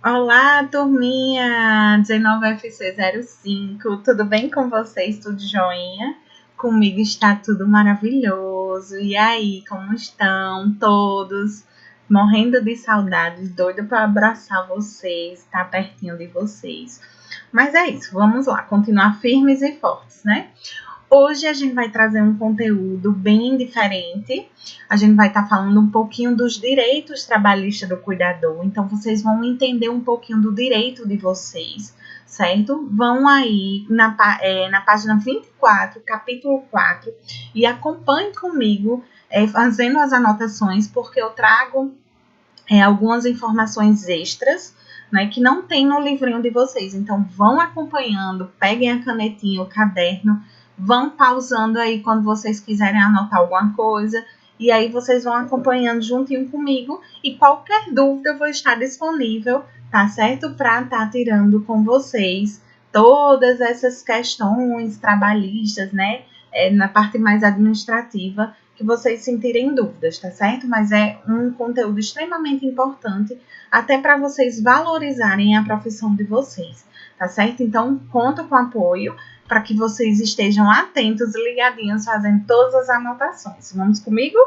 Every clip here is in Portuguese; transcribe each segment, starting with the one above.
Olá, turminha 19FC05, tudo bem com vocês? Tudo joinha? Comigo está tudo maravilhoso. E aí, como estão todos? Morrendo de saudades, doido para abraçar vocês, estar pertinho de vocês. Mas é isso, vamos lá, continuar firmes e fortes, né? Hoje a gente vai trazer um conteúdo bem diferente. A gente vai estar falando um pouquinho dos direitos trabalhistas do cuidador. Então, vocês vão entender um pouquinho do direito de vocês, certo? Vão aí na página 24, capítulo 4, e acompanhe comigo fazendo as anotações, porque eu trago algumas informações extras, né, que não tem no livrinho de vocês. Então, vão acompanhando, peguem a canetinha, o caderno, vão pausando aí quando vocês quiserem anotar alguma coisa, e aí vocês vão acompanhando juntinho comigo, e qualquer dúvida eu vou estar disponível, tá certo? Para estar tirando com vocês todas essas questões trabalhistas, né, na parte mais administrativa, que vocês sentirem dúvidas, tá certo? Mas é um conteúdo extremamente importante, até para vocês valorizarem a profissão de vocês, tá certo? Então, conto com apoio para que vocês estejam atentos e ligadinhos fazendo todas as anotações. Vamos comigo?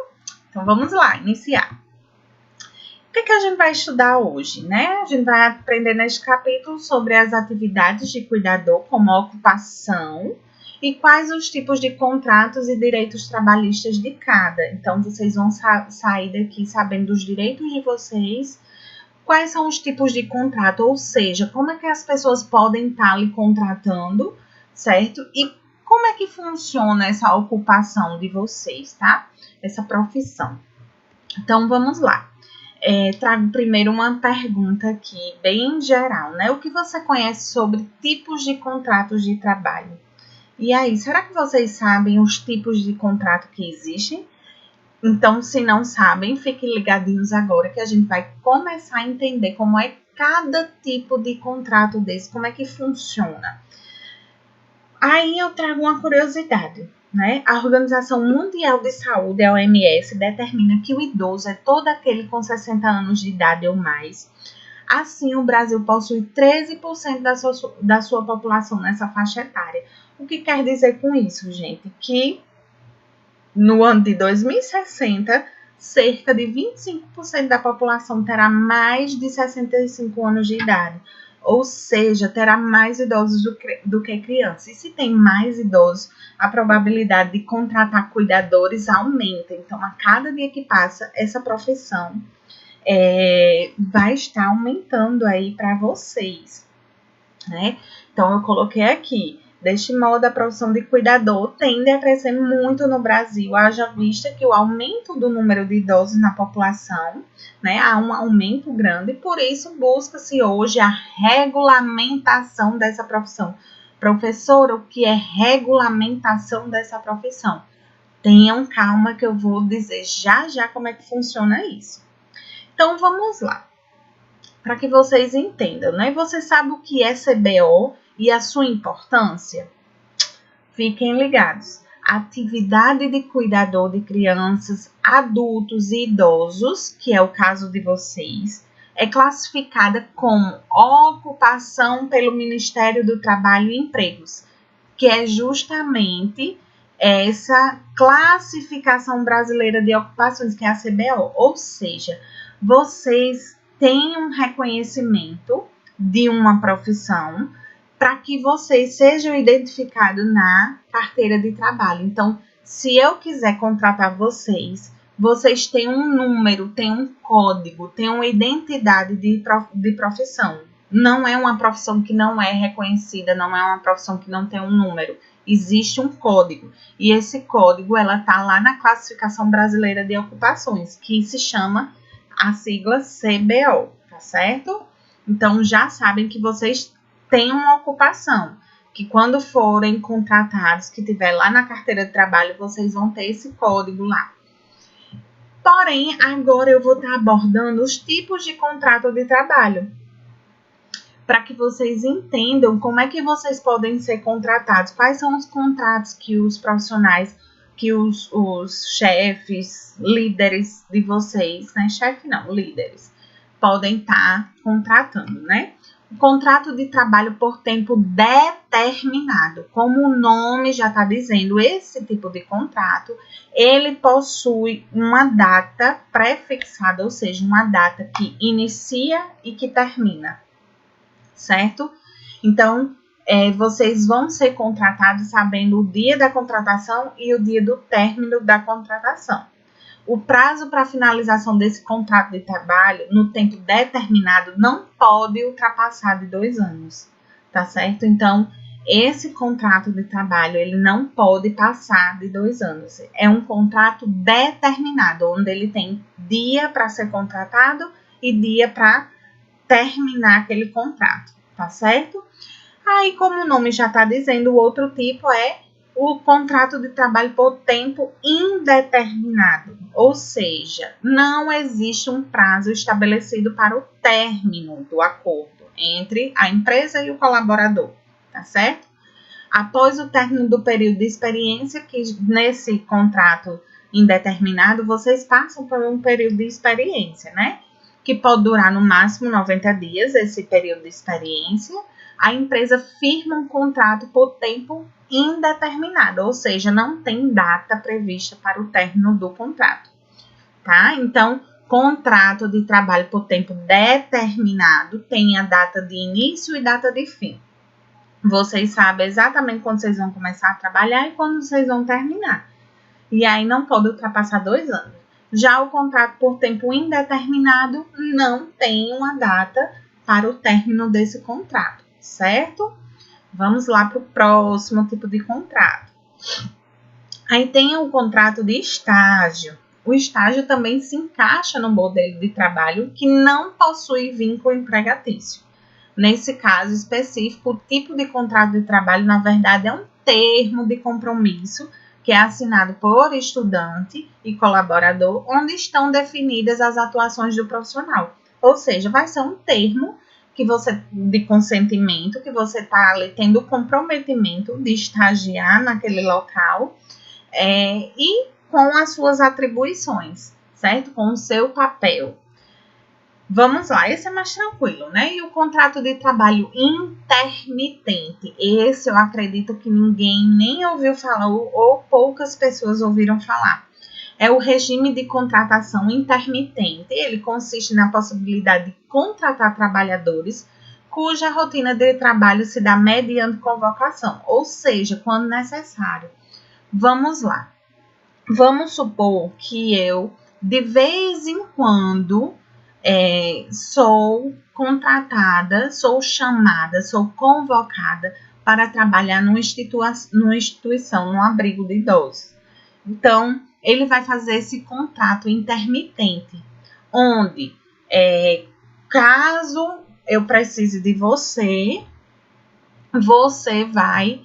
Então, vamos lá, iniciar. O que a gente vai estudar hoje, né? A gente vai aprender neste capítulo sobre as atividades de cuidador como ocupação e quais os tipos de contratos e direitos trabalhistas de cada. Então, vocês vão sair daqui sabendo dos direitos de vocês, quais são os tipos de contrato, ou seja, como é que as pessoas podem estar lhe contratando, certo? E como é que funciona essa ocupação de vocês, tá? Essa profissão. Então, vamos lá. Trago primeiro uma pergunta aqui, bem geral, né? O que você conhece sobre tipos de contratos de trabalho? E aí, será que vocês sabem os tipos de contrato que existem? Então, se não sabem, fiquem ligadinhos agora que a gente vai começar a entender como é cada tipo de contrato desse, como é que funciona. Aí eu trago uma curiosidade, né? A Organização Mundial de Saúde, a OMS, determina que o idoso é todo aquele com 60 anos de idade ou mais. Assim, o Brasil possui 13% da sua população nessa faixa etária. O que quer dizer com isso, gente? Que no ano de 2060, cerca de 25% da população terá mais de 65 anos de idade. Ou seja, terá mais idosos do que crianças. E se tem mais idosos, a probabilidade de contratar cuidadores aumenta. Então, a cada dia que passa, essa profissão vai estar aumentando aí para vocês, né? Então, eu coloquei aqui. Deste modo, a profissão de cuidador tende a crescer muito no Brasil, haja vista que o aumento do número de idosos na população, né, há um aumento grande, por isso busca-se hoje a regulamentação dessa profissão. Professora, o que é regulamentação dessa profissão? Tenham calma que eu vou dizer já como é que funciona isso. Então, vamos lá, para que vocês entendam, né? Você sabe o que é CBO e a sua importância? Fiquem ligados. A atividade de cuidador de crianças, adultos e idosos, que é o caso de vocês, é classificada como ocupação pelo Ministério do Trabalho e Empregos, que é justamente essa classificação brasileira de ocupações, que é a CBO. Ou seja, vocês têm um reconhecimento de uma profissão para que vocês sejam identificados na carteira de trabalho. Então, se eu quiser contratar vocês, vocês têm um número, têm um código, têm uma identidade de profissão. Não é uma profissão que não é reconhecida, não é uma profissão que não tem um número. Existe um código. E esse código, ela está lá na Classificação Brasileira de Ocupações, que se chama a sigla CBO, tá certo? Então, já sabem que vocês têm uma ocupação, que quando forem contratados, que tiver lá na carteira de trabalho, vocês vão ter esse código lá. Porém, agora eu vou estar abordando os tipos de contrato de trabalho, para que vocês entendam como é que vocês podem ser contratados, quais são os contratos que os profissionais, que os chefes, líderes de vocês, né? Chefe não, líderes, podem estar contratando, né? O contrato de trabalho por tempo determinado, como o nome já está dizendo, esse tipo de contrato, ele possui uma data pré-fixada, ou seja, uma data que inicia e que termina, certo? Então, vocês vão ser contratados sabendo o dia da contratação e o dia do término da contratação. O prazo para finalização desse contrato de trabalho, no tempo determinado, não pode ultrapassar de 2 anos, tá certo? Então, esse contrato de trabalho, ele não pode passar de 2 anos. É um contrato determinado, onde ele tem dia para ser contratado e dia para terminar aquele contrato, tá certo? Aí, como o nome já está dizendo, o outro tipo é o contrato de trabalho por tempo indeterminado, ou seja, não existe um prazo estabelecido para o término do acordo entre a empresa e o colaborador, tá certo? Após o término do período de experiência, que nesse contrato indeterminado, vocês passam por um período de experiência, né? Que pode durar no máximo 90 dias, esse período de experiência. A empresa firma um contrato por tempo indeterminado, ou seja, não tem data prevista para o término do contrato, tá? Então, contrato de trabalho por tempo determinado tem a data de início e data de fim. Vocês sabem exatamente quando vocês vão começar a trabalhar e quando vocês vão terminar. E aí não pode ultrapassar 2 anos. Já o contrato por tempo indeterminado não tem uma data para o término desse contrato, certo? Vamos lá para o próximo tipo de contrato. Aí tem o contrato de estágio. O estágio também se encaixa no modelo de trabalho que não possui vínculo empregatício. Nesse caso específico, o tipo de contrato de trabalho, na verdade, é um termo de compromisso que é assinado por estudante e colaborador, onde estão definidas as atuações do profissional. Ou seja, vai ser um termo que você, de consentimento, que você está ali tendo o comprometimento de estagiar naquele local e com as suas atribuições, certo? Com o seu papel. Vamos lá, esse é mais tranquilo, né? E o contrato de trabalho intermitente, esse eu acredito que ninguém nem ouviu falar ou poucas pessoas ouviram falar. É o regime de contratação intermitente. Ele consiste na possibilidade de contratar trabalhadores cuja rotina de trabalho se dá mediante convocação, ou seja, quando necessário. Vamos lá. Vamos supor que eu, de vez em quando, sou contratada, sou chamada, sou convocada para trabalhar numa instituição, num abrigo de idosos. Então, ele vai fazer esse contrato intermitente, onde, caso eu precise de você, você vai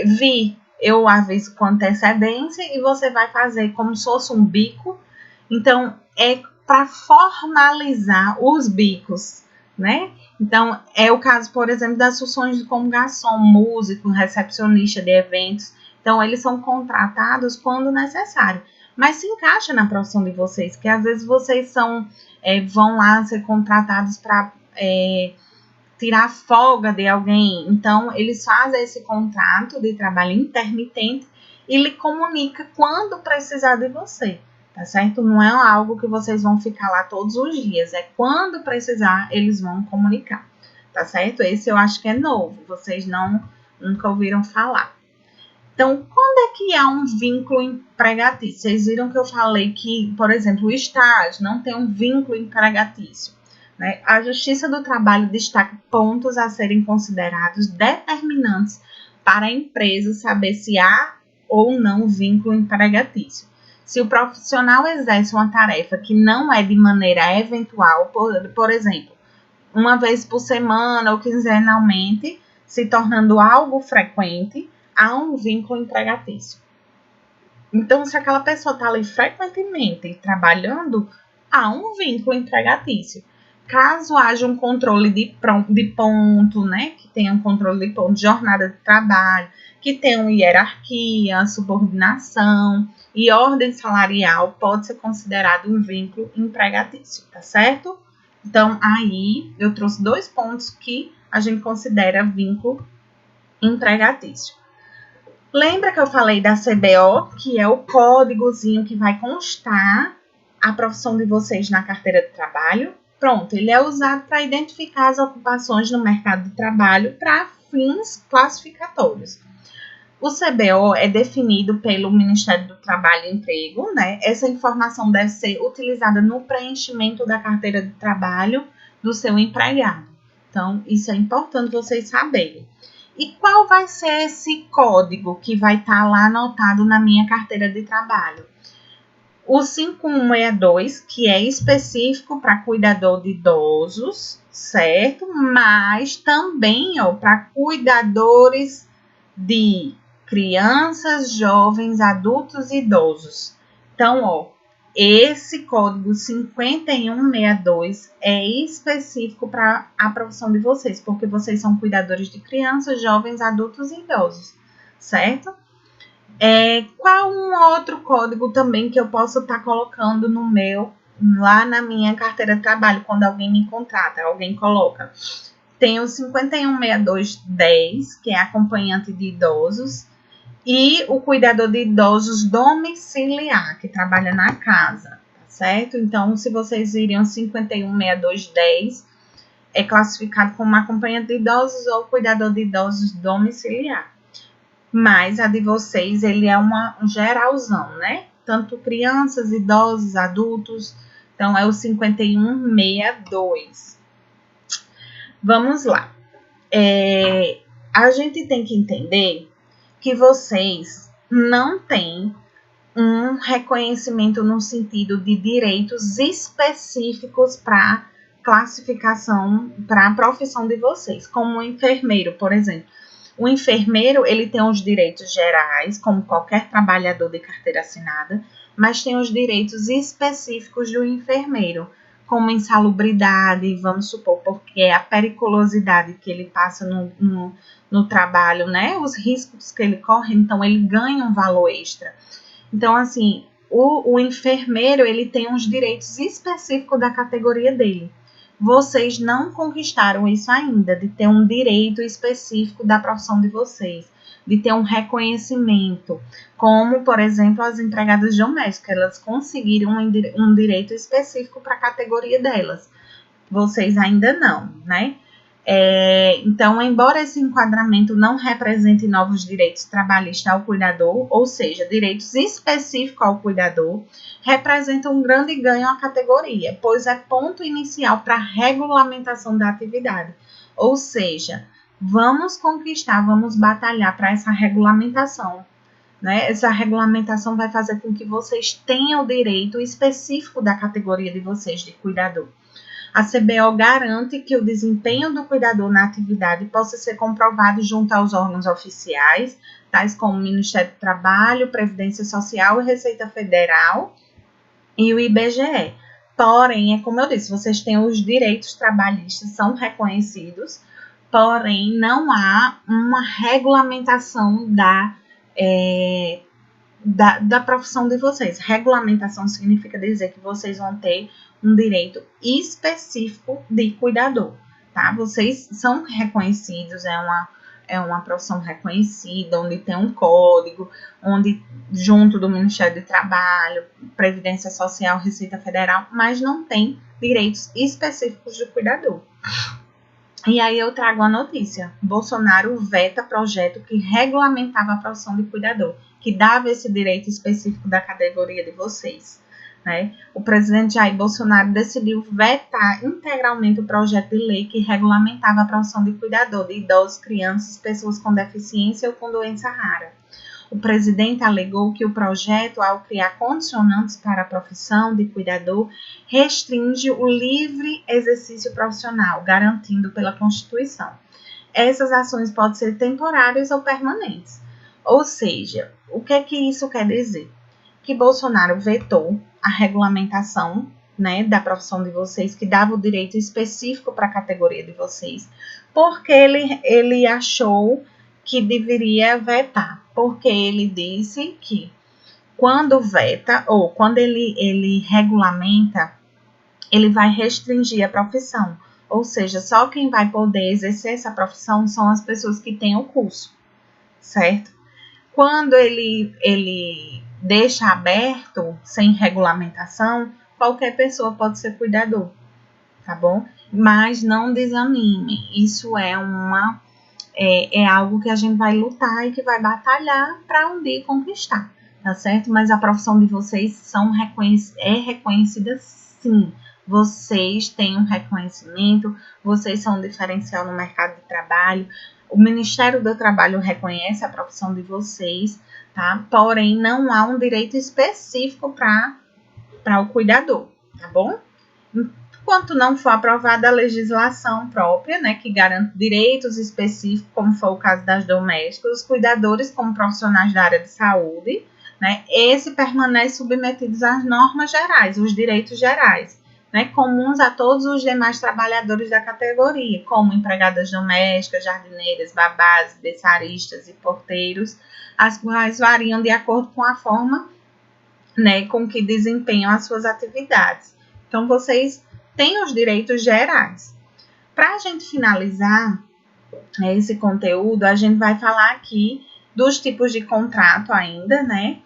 vir. Eu aviso com antecedência e você vai fazer como se fosse um bico. Então, é para formalizar os bicos, né? Então, é o caso, por exemplo, das funções como garçom, músico, recepcionista de eventos. Então, eles são contratados quando necessário. Mas se encaixa na profissão de vocês, que às vezes vocês vão lá ser contratados para tirar folga de alguém. Então, eles fazem esse contrato de trabalho intermitente e lhe comunica quando precisar de você, tá certo? Não é algo que vocês vão ficar lá todos os dias, é quando precisar, eles vão comunicar, tá certo? Esse eu acho que é novo, vocês nunca ouviram falar. Então, quando é que há um vínculo empregatício? Vocês viram que eu falei que, por exemplo, o estágio não tem um vínculo empregatício. A Justiça do Trabalho destaca pontos a serem considerados determinantes para a empresa saber se há ou não vínculo empregatício. Se o profissional exerce uma tarefa que não é de maneira eventual, por exemplo, uma vez por semana ou quinzenalmente, se tornando algo frequente, há um vínculo empregatício. Então, se aquela pessoa está ali frequentemente trabalhando, há um vínculo empregatício. Caso haja um controle de ponto, né, que tenha um controle de ponto, jornada de trabalho, que tenha uma hierarquia, subordinação e ordem salarial, pode ser considerado um vínculo empregatício, tá certo? Então, aí eu trouxe 2 pontos que a gente considera vínculo empregatício. Lembra que eu falei da CBO, que é o códigozinho que vai constar a profissão de vocês na carteira de trabalho? Pronto, ele é usado para identificar as ocupações no mercado de trabalho para fins classificatórios. O CBO é definido pelo Ministério do Trabalho e Emprego, né? Essa informação deve ser utilizada no preenchimento da carteira de trabalho do seu empregado. Então, isso é importante vocês saberem. E qual vai ser esse código que vai estar lá anotado na minha carteira de trabalho? O 5162, que é específico para cuidador de idosos, certo? Mas também para cuidadores de crianças, jovens, adultos e idosos. Então, esse código 5162 é específico para a profissão de vocês, porque vocês são cuidadores de crianças, jovens, adultos e idosos, certo? Qual um outro código também que eu posso estar colocando lá na minha carteira de trabalho, quando alguém me contrata, alguém coloca? Tem o 516210, que é acompanhante de idosos, e o cuidador de idosos domiciliar, que trabalha na casa, tá certo? Então, se vocês virem o 516210, é classificado como acompanhante de idosos ou cuidador de idosos domiciliar. Mas a de vocês, ele é um geralzão, né? Tanto crianças, idosos, adultos. Então, é o 5162. Vamos lá. A gente tem que entender que vocês não têm um reconhecimento no sentido de direitos específicos para classificação, para a profissão de vocês, como um enfermeiro, por exemplo. O enfermeiro, ele tem os direitos gerais, como qualquer trabalhador de carteira assinada, mas tem os direitos específicos do enfermeiro, como insalubridade, vamos supor, porque é a periculosidade que ele passa no trabalho, né? Os riscos que ele corre, então ele ganha um valor extra. Então, assim, o enfermeiro, ele tem uns direitos específicos da categoria dele. Vocês não conquistaram isso ainda, de ter um direito específico da profissão de vocês, de ter um reconhecimento, como, por exemplo, as empregadas domésticas, elas conseguiram um direito específico para a categoria delas. Vocês ainda não, né? Então, embora esse enquadramento não represente novos direitos trabalhistas ao cuidador, ou seja, direitos específicos ao cuidador, representa um grande ganho à categoria, pois é ponto inicial para a regulamentação da atividade. Ou seja, vamos conquistar, vamos batalhar para essa regulamentação, né? Essa regulamentação vai fazer com que vocês tenham o direito específico da categoria de vocês de cuidador. A CBO garante que o desempenho do cuidador na atividade possa ser comprovado junto aos órgãos oficiais, tais como o Ministério do Trabalho, Previdência Social e Receita Federal e o IBGE. Porém, como eu disse, vocês têm os direitos trabalhistas, são reconhecidos, porém não há uma regulamentação da profissão de vocês. Regulamentação significa dizer que vocês vão ter um direito específico de cuidador, tá? Vocês são reconhecidos, é uma profissão reconhecida, onde tem um código, onde junto do Ministério do Trabalho, Previdência Social, Receita Federal, mas não tem direitos específicos de cuidador. E aí eu trago a notícia: Bolsonaro veta projeto que regulamentava a profissão de cuidador, que dava esse direito específico da categoria de vocês, né? O presidente Jair Bolsonaro decidiu vetar integralmente o projeto de lei que regulamentava a profissão de cuidador de idosos, crianças, pessoas com deficiência ou com doença rara. O presidente alegou que o projeto, ao criar condicionantes para a profissão de cuidador, restringe o livre exercício profissional, garantido pela Constituição. Essas ações podem ser temporárias ou permanentes. Ou seja, o que é que isso quer dizer? Que Bolsonaro vetou a regulamentação, né, da profissão de vocês, que dava o direito específico para a categoria de vocês, porque ele achou que deveria vetar, porque ele disse que quando veta, ou quando ele regulamenta ele vai restringir a profissão. Ou seja, só quem vai poder exercer essa profissão são as pessoas que têm o curso, certo? Quando ele deixa aberto, sem regulamentação, qualquer pessoa pode ser cuidador, tá bom? Mas não desanime, isso é algo que a gente vai lutar e que vai batalhar para um dia conquistar, tá certo? Mas a profissão de vocês é reconhecida sim. Vocês têm um reconhecimento, vocês são um diferencial no mercado de trabalho. O Ministério do Trabalho reconhece a profissão de vocês, tá? Porém, não há um direito específico para o cuidador, tá bom? Enquanto não for aprovada a legislação própria, né, que garante direitos específicos, como foi o caso das domésticas, os cuidadores como profissionais da área de saúde, né, esse permanece submetidos às normas gerais, os direitos gerais, né, comuns a todos os demais trabalhadores da categoria, como empregadas domésticas, jardineiras, babás, berçaristas e porteiros, as quais variam de acordo com a forma, né, com que desempenham as suas atividades. Então, vocês têm os direitos gerais. Para a gente finalizar esse conteúdo, a gente vai falar aqui dos tipos de contrato ainda, né?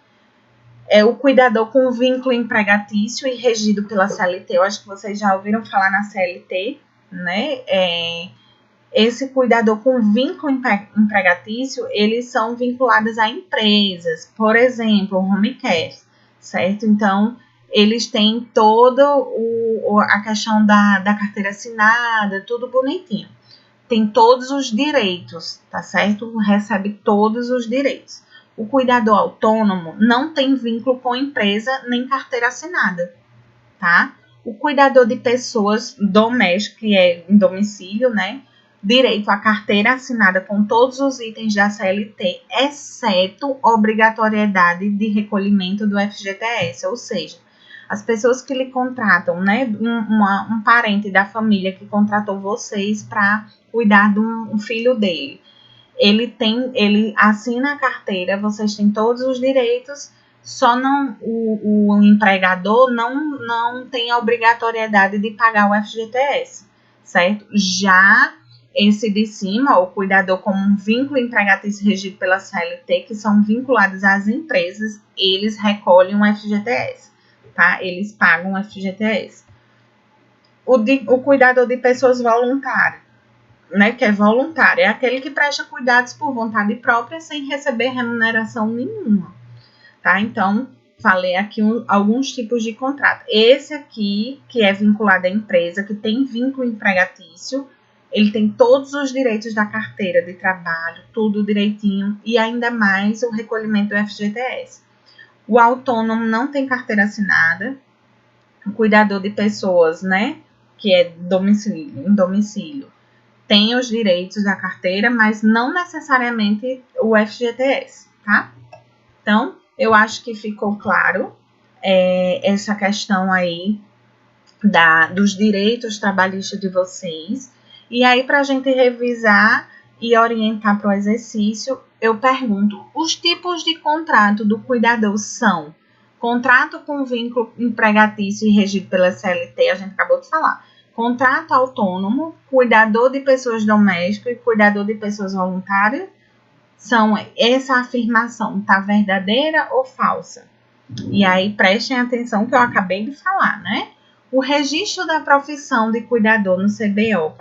O cuidador com vínculo empregatício e regido pela CLT. Eu acho que vocês já ouviram falar na CLT, né? Esse cuidador com vínculo empregatício, eles são vinculados a empresas, por exemplo, home care, certo? Então, eles têm toda a questão da carteira assinada, tudo bonitinho. Tem todos os direitos, tá certo? Recebe todos os direitos. O cuidador autônomo não tem vínculo com empresa nem carteira assinada, tá? O cuidador de pessoas domésticas, que é em domicílio, né? Direito à carteira assinada com todos os itens da CLT, exceto obrigatoriedade de recolhimento do FGTS, ou seja, as pessoas que lhe contratam, né, um parente da família que contratou vocês para cuidar de um filho dele, ele assina a carteira, vocês têm todos os direitos, só não o empregador não tem a obrigatoriedade de pagar o FGTS, certo? Já esse de cima, o cuidador como um vínculo empregatício regido pela CLT, que são vinculados às empresas, eles recolhem um FGTS, tá? Eles pagam o FGTS. O cuidador de pessoas voluntárias, né, que é voluntário, é aquele que presta cuidados por vontade própria sem receber remuneração nenhuma, tá? Então, falei aqui alguns tipos de contrato. Esse aqui, que é vinculado à empresa, que tem vínculo empregatício, ele tem todos os direitos da carteira de trabalho, tudo direitinho, e ainda mais o recolhimento do FGTS. O autônomo não tem carteira assinada, o cuidador de pessoas, né, que é em domicílio, tem os direitos da carteira, mas não necessariamente o FGTS, tá? Então, eu acho que ficou claro essa questão aí dos direitos trabalhistas de vocês. E aí, para a gente revisar e orientar para o exercício, eu pergunto, os tipos de contrato do cuidador são contrato com vínculo empregatício e regido pela CLT, a gente acabou de falar. Contrato autônomo, cuidador de pessoas domésticas e cuidador de pessoas voluntárias. Essa afirmação está verdadeira ou falsa? E aí prestem atenção que eu acabei de falar, né? O registro da profissão de cuidador no CBO,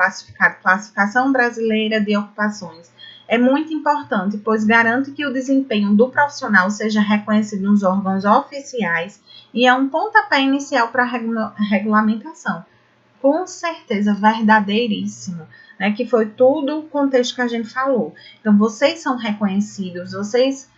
Classificação Brasileira de Ocupações, é muito importante, pois garante que o desempenho do profissional seja reconhecido nos órgãos oficiais e é um pontapé inicial para a regulamentação. Com certeza, verdadeiríssimo, né? Que foi tudo o contexto que a gente falou. Então, vocês são reconhecidos, vocês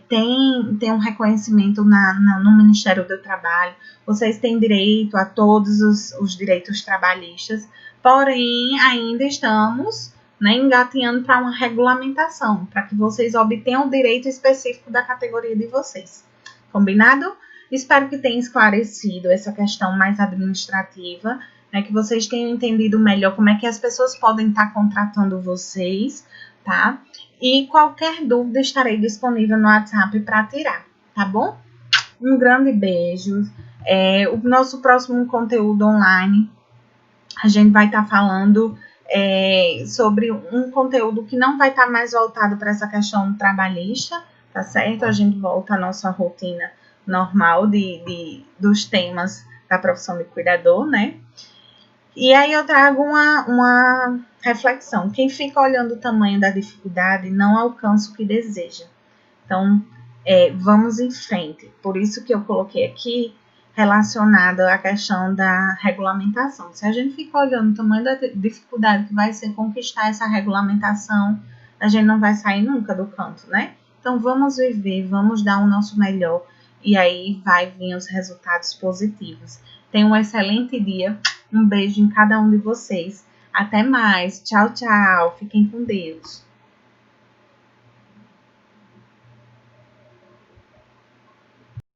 têm um reconhecimento no Ministério do Trabalho, vocês têm direito a todos os direitos trabalhistas, porém, ainda estamos, né, engatinhando para uma regulamentação, para que vocês obtenham o direito específico da categoria de vocês. Combinado? Espero que tenha esclarecido essa questão mais administrativa, né, que vocês tenham entendido melhor como é que as pessoas podem estar contratando vocês, tá? E qualquer dúvida estarei disponível no WhatsApp para tirar, tá bom? Um grande beijo. O nosso próximo conteúdo online, a gente vai estar falando sobre um conteúdo que não vai estar mais voltado para essa questão trabalhista, tá certo? A gente volta à nossa rotina normal dos temas da profissão de cuidador, né? E aí eu trago uma reflexão. Quem fica olhando o tamanho da dificuldade não alcança o que deseja. Então, vamos em frente. Por isso que eu coloquei aqui relacionado à questão da regulamentação. Se a gente fica olhando o tamanho da dificuldade que vai ser conquistar essa regulamentação, a gente não vai sair nunca do canto, né? Então, vamos viver, vamos dar o nosso melhor e aí vai vir os resultados positivos. Tenha um excelente dia. Um beijo em cada um de vocês. Até mais. Tchau, tchau. Fiquem com Deus.